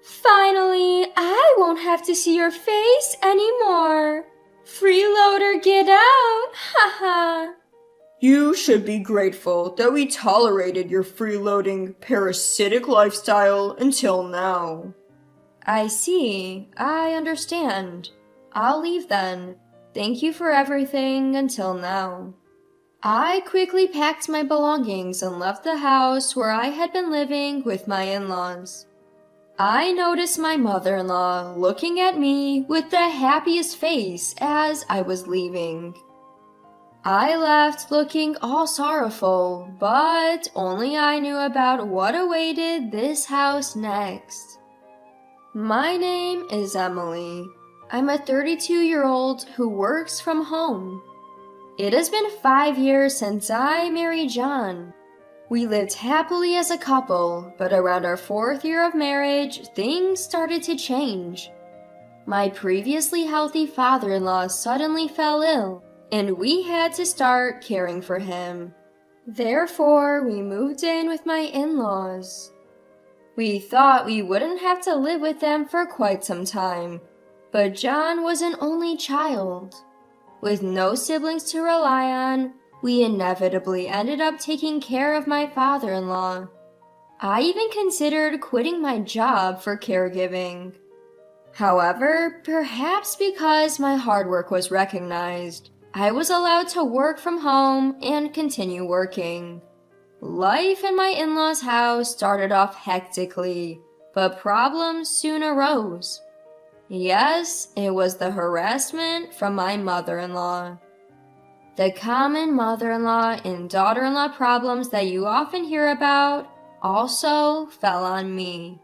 Finally, I won't have to see your face anymore. Freeloader, get out! Haha. You should be grateful that we tolerated your freeloading, parasitic lifestyle until now. I see. I understand. I'll leave then. Thank you for everything until now. I quickly packed my belongings and left the house where I had been living with my in-laws. I noticed my mother-in-law looking at me with the happiest face as I was leaving. I left looking all sorrowful, but only I knew about what awaited this house next. My name is Emily. I'm a 32-year-old who works from home. It has been 5 years since I married John. We lived happily as a couple, but around our 4th year of marriage, things started to change. My previously healthy father-in-law suddenly fell ill, and we had to start caring for him. Therefore, we moved in with my in-laws. We thought we wouldn't have to live with them for quite some time, but John was an only child. With no siblings to rely on, we inevitably ended up taking care of my father-in-law. I even considered quitting my job for caregiving. However, perhaps because my hard work was recognized, I was allowed to work from home and continue working. Life in my in-laws' house started off hectically, but problems soon arose. Yes, it was the harassment from my mother-in-law. The common mother-in-law and daughter-in-law problems that you often hear about also fell on me.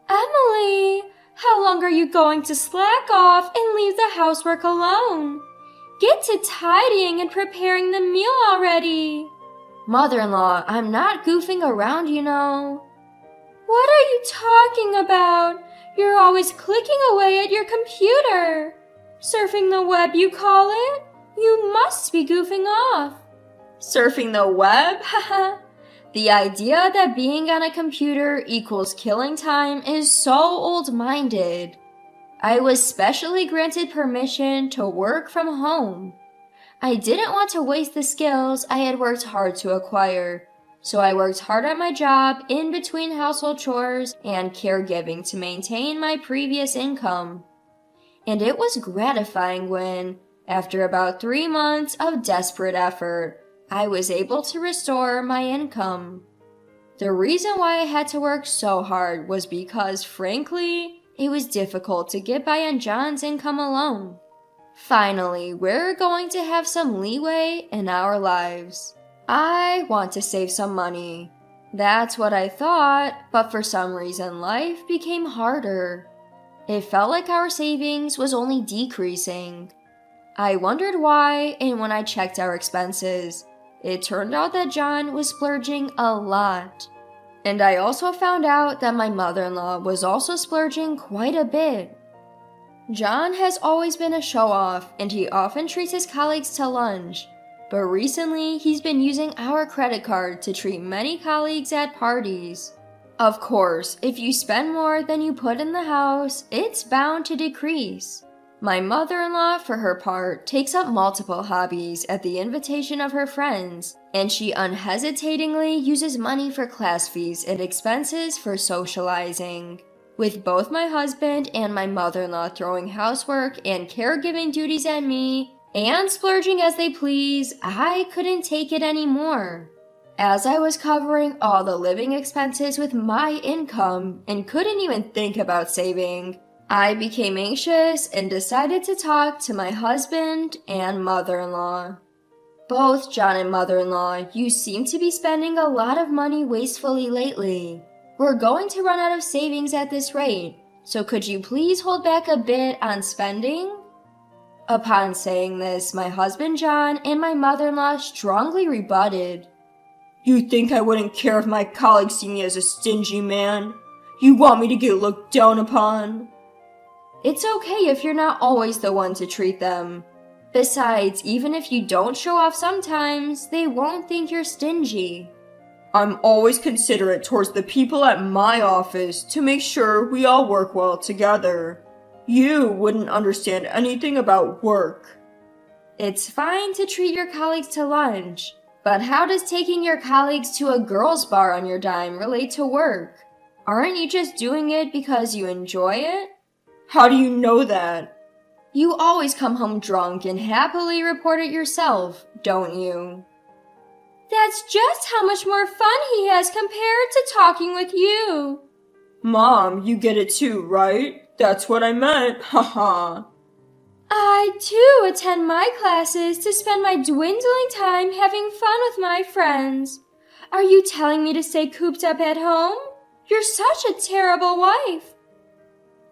Emily, how long are you going to slack off and leave the housework alone? Get to tidying and preparing the meal already. Mother-in-law, I'm not goofing around, you know. What are you talking about? You're always clicking away at your computer. Surfing the web, you call it? You must be goofing off. Surfing the web? Haha. The idea that being on a computer equals killing time is so old-minded. I was specially granted permission to work from home. I didn't want to waste the skills I had worked hard to acquire, so I worked hard at my job in between household chores and caregiving to maintain my previous income. And it was gratifying when, after about 3 months of desperate effort, I was able to restore my income. The reason why I had to work so hard was because, frankly, it was difficult to get by on John's income alone. Finally, we're going to have some leeway in our lives. I want to save some money. That's what I thought, but for some reason life became harder. It felt like our savings was only decreasing. I wondered why, and when I checked our expenses, it turned out that John was splurging a lot. And I also found out that my mother-in-law was also splurging quite a bit. John has always been a show-off, and he often treats his colleagues to lunch. But recently, he's been using our credit card to treat many colleagues at parties. Of course, if you spend more than you put in the house, it's bound to decrease. My mother-in-law, for her part, takes up multiple hobbies at the invitation of her friends, and she unhesitatingly uses money for class fees and expenses for socializing. With both my husband and my mother-in-law throwing housework and caregiving duties at me, and splurging as they please, I couldn't take it anymore. As I was covering all the living expenses with my income and couldn't even think about saving, I became anxious and decided to talk to my husband and mother-in-law. Both John and mother-in-law, you seem to be spending a lot of money wastefully lately. We're going to run out of savings at this rate, so could you please hold back a bit on spending? Upon saying this, my husband John and my mother-in-law strongly rebutted. You think I wouldn't care if my colleagues see me as a stingy man? You want me to get looked down upon? It's okay if you're not always the one to treat them. Besides, even if you don't show off sometimes, they won't think you're stingy. I'm always considerate towards the people at my office to make sure we all work well together. You wouldn't understand anything about work. It's fine to treat your colleagues to lunch, but how does taking your colleagues to a girls' bar on your dime relate to work? Aren't you just doing it because you enjoy it? How do you know that? You always come home drunk and happily report it yourself, don't you? That's just how much more fun he has compared to talking with you. Mom, you get it too, right? That's what I meant, haha. I, too, attend my classes to spend my dwindling time having fun with my friends. Are you telling me to stay cooped up at home? You're such a terrible wife.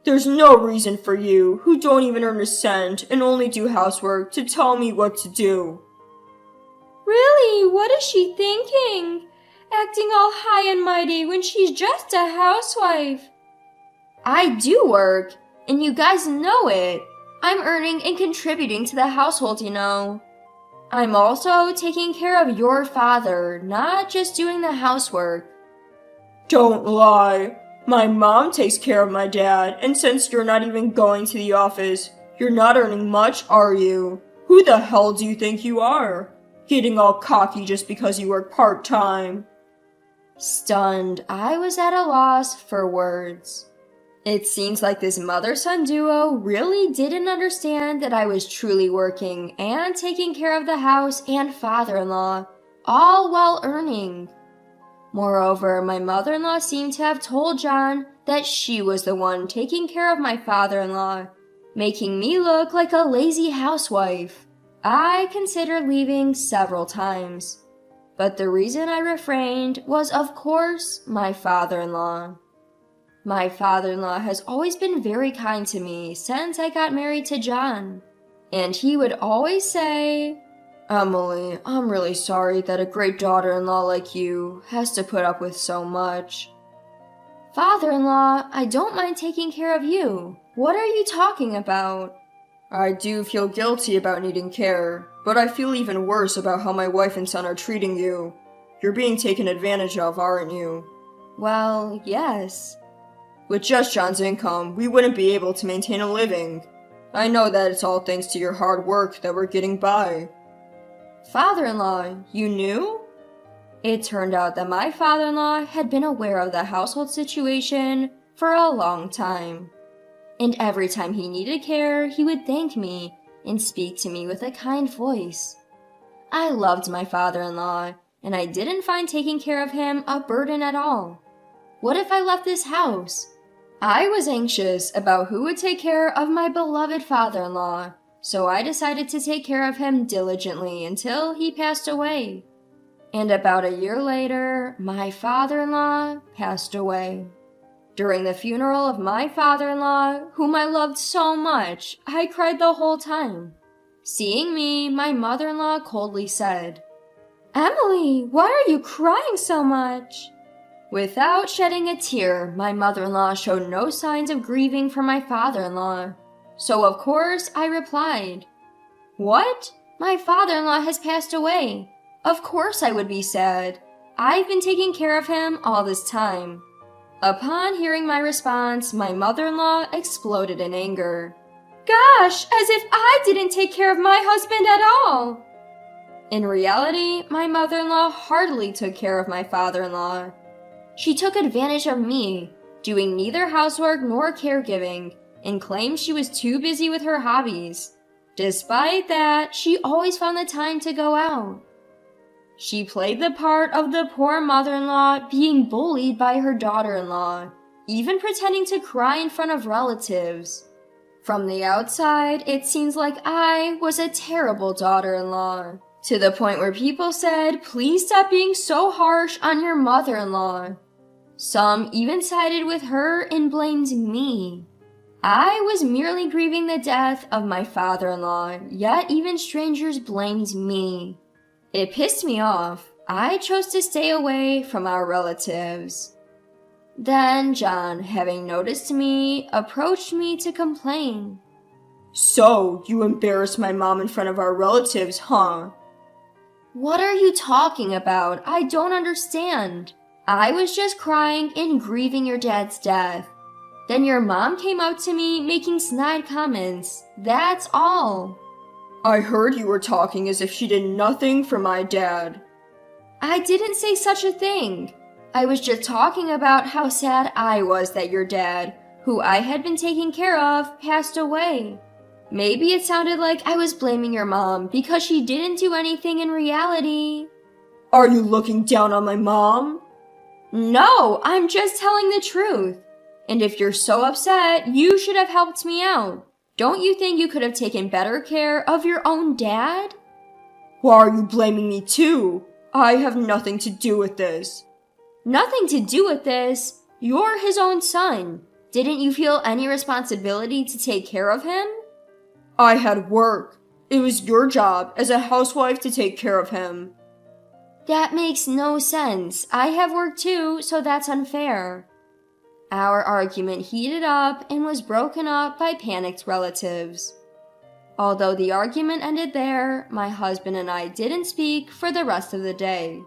There's no reason for you, who don't even earn a cent and only do housework, to tell me what to do. Really, what is she thinking? Acting all high and mighty when she's just a housewife. I do work, and you guys know it. I'm earning and contributing to the household, you know. I'm also taking care of your father, not just doing the housework. Don't lie. My mom takes care of my dad, and since you're not even going to the office, you're not earning much, are you? Who the hell do you think you are? Getting all cocky just because you work part-time. Stunned, I was at a loss for words. It seems like this mother-son duo really didn't understand that I was truly working and taking care of the house and father-in-law, all while earning. Moreover, my mother-in-law seemed to have told John that she was the one taking care of my father-in-law, making me look like a lazy housewife. I considered leaving several times, but the reason I refrained was, of course, my father-in-law. My father-in-law has always been very kind to me since I got married to John, and he would always say, "Emily, I'm really sorry that a great daughter-in-law like you has to put up with so much." Father-in-law, I don't mind taking care of you. What are you talking about? I do feel guilty about needing care, but I feel even worse about how my wife and son are treating you. You're being taken advantage of, aren't you? Well, yes. With just John's income, we wouldn't be able to maintain a living. I know that it's all thanks to your hard work that we're getting by. Father-in-law, you knew? It turned out that my father-in-law had been aware of the household situation for a long time. And every time he needed care, he would thank me and speak to me with a kind voice. I loved my father-in-law, and I didn't find taking care of him a burden at all. What if I left this house? I was anxious about who would take care of my beloved father-in-law, so I decided to take care of him diligently until he passed away. And about a year later, my father-in-law passed away. During the funeral of my father-in-law, whom I loved so much, I cried the whole time. Seeing me, my mother-in-law coldly said, "Emily, why are you crying so much?" Without shedding a tear, my mother-in-law showed no signs of grieving for my father-in-law. So of course I replied, "What? My father-in-law has passed away. Of course I would be sad. I've been taking care of him all this time." Upon hearing my response, my mother-in-law exploded in anger. Gosh, as if I didn't take care of my husband at all! In reality, my mother-in-law heartily took care of my father-in-law. She took advantage of me, doing neither housework nor caregiving, and claimed she was too busy with her hobbies. Despite that, she always found the time to go out. She played the part of the poor mother-in-law being bullied by her daughter-in-law, even pretending to cry in front of relatives. From the outside, it seems like I was a terrible daughter-in-law, to the point where people said, "Please stop being so harsh on your mother-in-law." Some even sided with her and blamed me. I was merely grieving the death of my father-in-law, yet even strangers blamed me. It pissed me off. I chose to stay away from our relatives. Then John, having noticed me, approached me to complain. "So, you embarrassed my mom in front of our relatives, huh?" What are you talking about? I don't understand. I was just crying and grieving your dad's death. Then your mom came out to me making snide comments. That's all. I heard you were talking as if she did nothing for my dad. I didn't say such a thing. I was just talking about how sad I was that your dad, who I had been taking care of, passed away. Maybe it sounded like I was blaming your mom because she didn't do anything in reality. Are you looking down on my mom? No, I'm just telling the truth. And if you're so upset, you should have helped me out. Don't you think you could have taken better care of your own dad? Why are you blaming me too? I have nothing to do with this. Nothing to do with this? You're his own son. Didn't you feel any responsibility to take care of him? I had work. It was your job as a housewife to take care of him. That makes no sense. I have work too, so that's unfair. Our argument heated up and was broken up by panicked relatives. Although the argument ended there, my husband and I didn't speak for the rest of the day.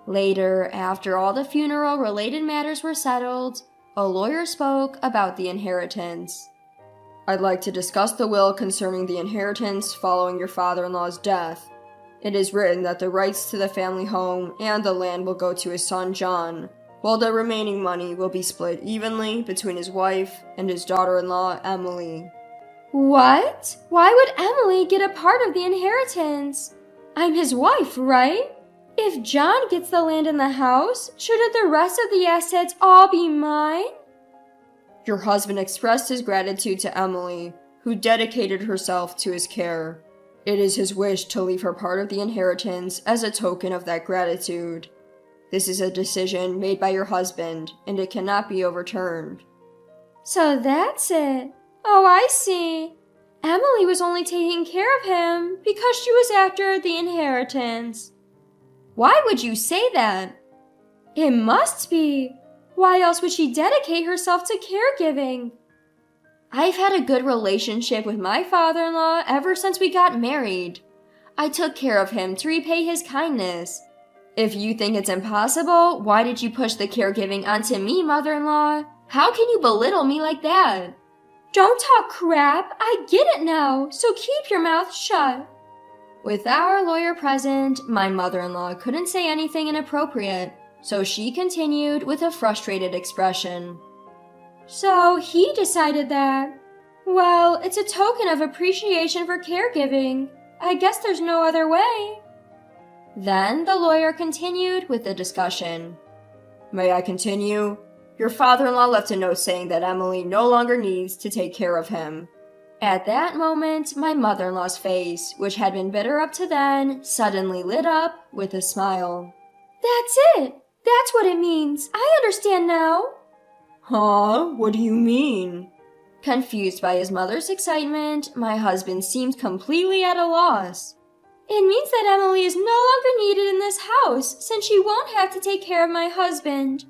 Later, after all the funeral-related matters were settled, a lawyer spoke about the inheritance. I'd like to discuss the will concerning the inheritance following your father-in-law's death. It is written that the rights to the family home and the land will go to his son John, while the remaining money will be split evenly between his wife and his daughter-in-law Emily. What? Why would Emily get a part of the inheritance? I'm his wife, right? If John gets the land and the house, shouldn't the rest of the assets all be mine? Your husband expressed his gratitude to Emily, who dedicated herself to his care. It is his wish to leave her part of the inheritance as a token of that gratitude. This is a decision made by your husband, and it cannot be overturned. So that's it. Oh, I see. Emily was only taking care of him because she was after the inheritance. Why would you say that? It must be. Why else would she dedicate herself to caregiving? I've had a good relationship with my father-in-law ever since we got married. I took care of him to repay his kindness. If you think it's impossible, why did you push the caregiving onto me, mother-in-law? How can you belittle me like that? Don't talk crap. I get it now, so keep your mouth shut. With our lawyer present, my mother-in-law couldn't say anything inappropriate, so she continued with a frustrated expression. So he decided that. Well, it's a token of appreciation for caregiving. I guess there's no other way. Then the lawyer continued with the discussion. May I continue? Your father-in-law left a note saying that Emily no longer needs to take care of him. At that moment, my mother-in-law's face, which had been bitter up to then, suddenly lit up with a smile. That's it! That's what it means! I understand now! Huh? What do you mean? Confused by his mother's excitement, my husband seemed completely at a loss. It means that Emily is no longer needed in this house, since she won't have to take care of my husband.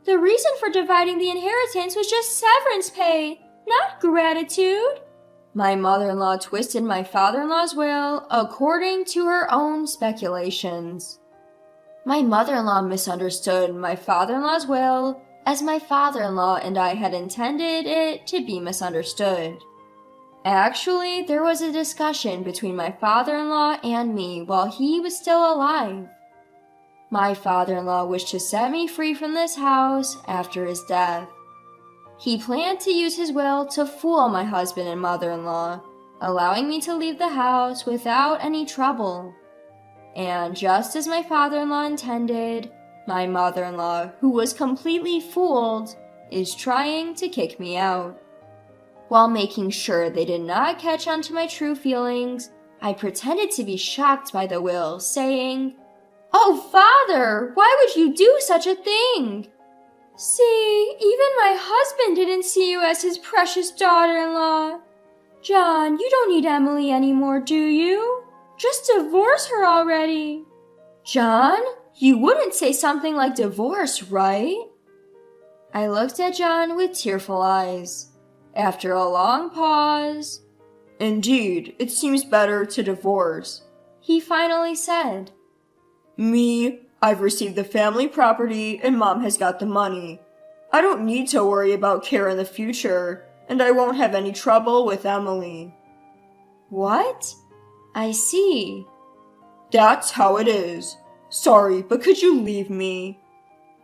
The reason for dividing the inheritance was just severance pay, not gratitude. My mother-in-law twisted my father-in-law's will according to her own speculations. My mother-in-law misunderstood my father-in-law's will as my father-in-law and I had intended it to be misunderstood. Actually, there was a discussion between my father-in-law and me while he was still alive. My father-in-law wished to set me free from this house after his death. He planned to use his will to fool my husband and mother-in-law, allowing me to leave the house without any trouble. And just as my father-in-law intended, my mother-in-law, who was completely fooled, is trying to kick me out. While making sure they did not catch on to my true feelings, I pretended to be shocked by the will, saying, "Oh, Father, why would you do such a thing? See, even my husband didn't see you as his precious daughter-in-law. John, you don't need Emily anymore, do you? Just divorce her already." John, you wouldn't say something like divorce, right? I looked at John with tearful eyes. After a long pause, Indeed, it seems better to divorce, he finally said. Me, I've received the family property and Mom has got the money. I don't need to worry about care in the future, and I won't have any trouble with Emily. What? I see. That's how it is. Sorry, but could you leave me?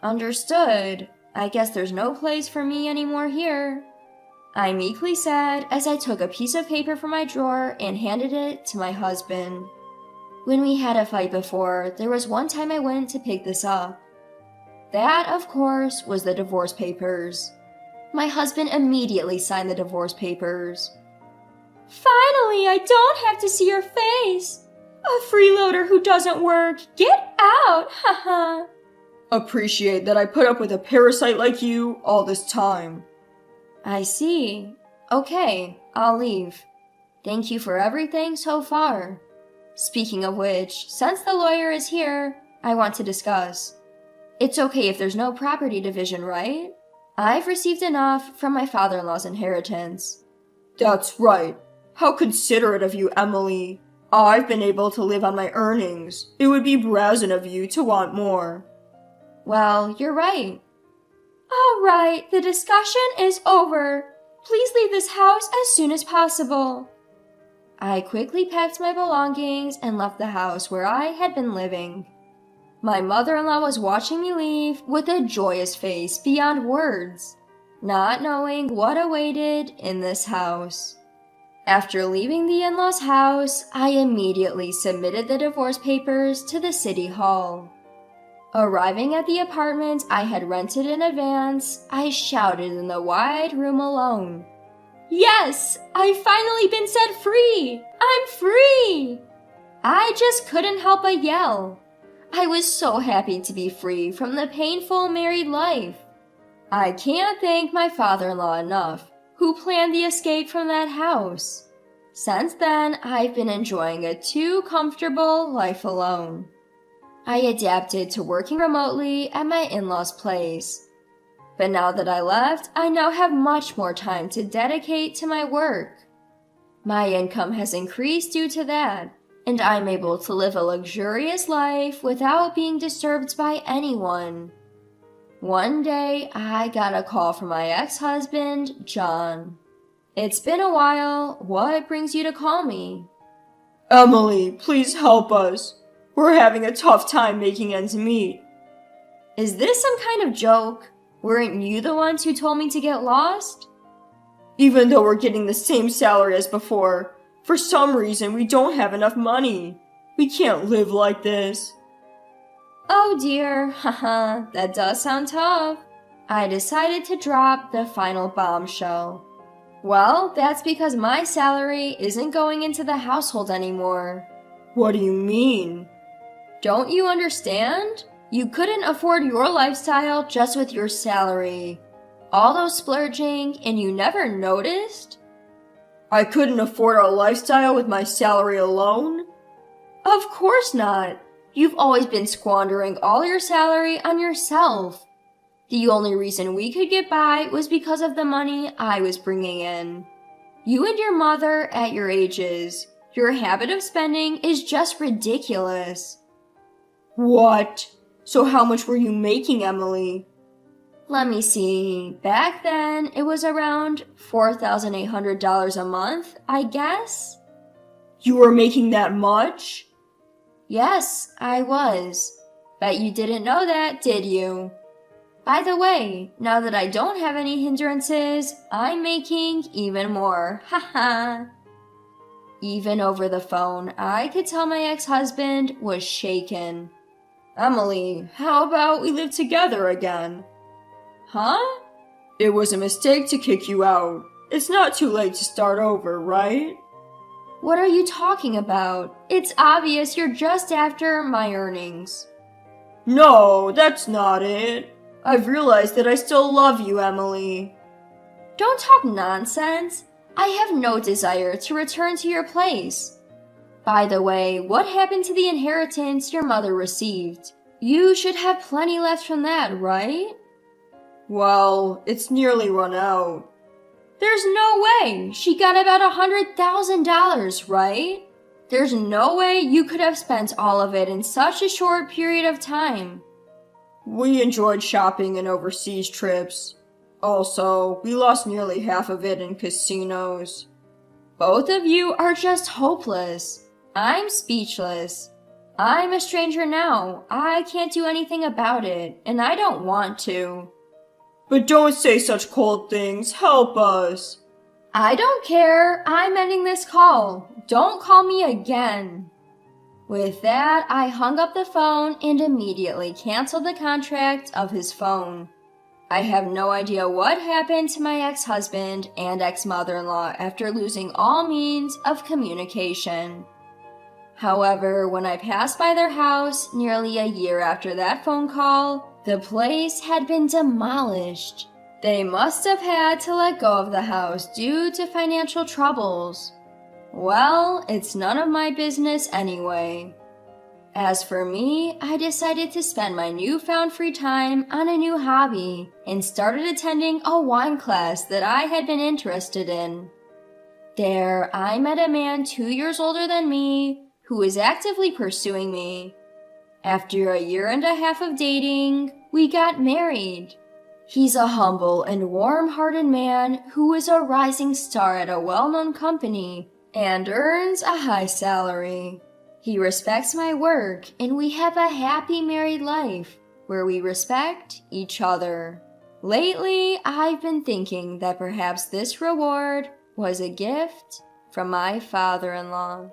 Understood. I guess there's no place for me anymore here. I meekly said as I took a piece of paper from my drawer and handed it to my husband. When we had a fight before, there was one time I went to pick this up. That, of course, was the divorce papers. My husband immediately signed the divorce papers. Finally, I don't have to see your face. A freeloader who doesn't work. Get out, haha. Appreciate that I put up with a parasite like you all this time. I see. Okay, I'll leave. Thank you for everything so far. Speaking of which, since the lawyer is here, I want to discuss. It's okay if there's no property division, right? I've received enough from my father-in-law's inheritance. That's right. How considerate of you, Emily. I've been able to live on my earnings. It would be brazen of you to want more. Well, you're right. All right, the discussion is over. Please leave this house as soon as possible. I quickly packed my belongings and left the house where I had been living. My mother-in-law was watching me leave with a joyous face beyond words, not knowing what awaited in this house. After leaving the in-laws' house, I immediately submitted the divorce papers to the city hall. Arriving at the apartment I had rented in advance, I shouted in the wide room alone. Yes! I've finally been set free! I'm free! I just couldn't help but yell. I was so happy to be free from the painful married life. I can't thank my father-in-law enough, who planned the escape from that house. Since then, I've been enjoying a too comfortable life alone. I adapted to working remotely at my in-laws' place. But now that I left, I now have much more time to dedicate to my work. My income has increased due to that, and I'm able to live a luxurious life without being disturbed by anyone. One day, I got a call from my ex-husband, John. It's been a while. What brings you to call me? Emily, please help us. We're having a tough time making ends meet. Is this some kind of joke? Weren't you the ones who told me to get lost? Even though we're getting the same salary as before, for some reason we don't have enough money. We can't live like this. Oh dear, haha, that does sound tough. I decided to drop the final bombshell. Well, that's because my salary isn't going into the household anymore. What do you mean? Don't you understand? You couldn't afford your lifestyle just with your salary. All those splurging, and you never noticed? I couldn't afford our lifestyle with my salary alone? Of course not. You've always been squandering all your salary on yourself. The only reason we could get by was because of the money I was bringing in. You and your mother at your ages, your habit of spending is just ridiculous. What? So how much were you making, Emily? Let me see. Back then, it was around $4,800 a month, I guess? You were making that much? Yes, I was. Bet you didn't know that, did you? By the way, now that I don't have any hindrances, I'm making even more. Haha. Even over the phone, I could tell my ex-husband was shaken. Emily, how about we live together again? Huh? It was a mistake to kick you out. It's not too late to start over, right? What are you talking about? It's obvious you're just after my earnings. No, that's not it. I've realized that I still love you, Emily. Don't talk nonsense. I have no desire to return to your place. By the way, what happened to the inheritance your mother received? You should have plenty left from that, right? Well, it's nearly run out. There's no way. She got about $100,000, right? There's no way you could have spent all of it in such a short period of time. We enjoyed shopping and overseas trips. Also, we lost nearly half of it in casinos. Both of you are just hopeless. I'm speechless. I'm a stranger now. I can't do anything about it, and I don't want to. But don't say such cold things. Help us. I don't care. I'm ending this call. Don't call me again. With that, I hung up the phone and immediately canceled the contract of his phone. I have no idea what happened to my ex-husband and ex-mother-in-law after losing all means of communication. However, when I passed by their house nearly a year after that phone call, the place had been demolished. They must have had to let go of the house due to financial troubles. Well, it's none of my business anyway. As for me, I decided to spend my newfound free time on a new hobby and started attending a wine class that I had been interested in. There, I met a man 2 years older than me who was actively pursuing me. After a year and a half of dating, we got married. He's a humble and warm-hearted man who is a rising star at a well-known company and earns a high salary. He respects my work, and we have a happy married life where we respect each other. Lately, I've been thinking that perhaps this reward was a gift from my father-in-law.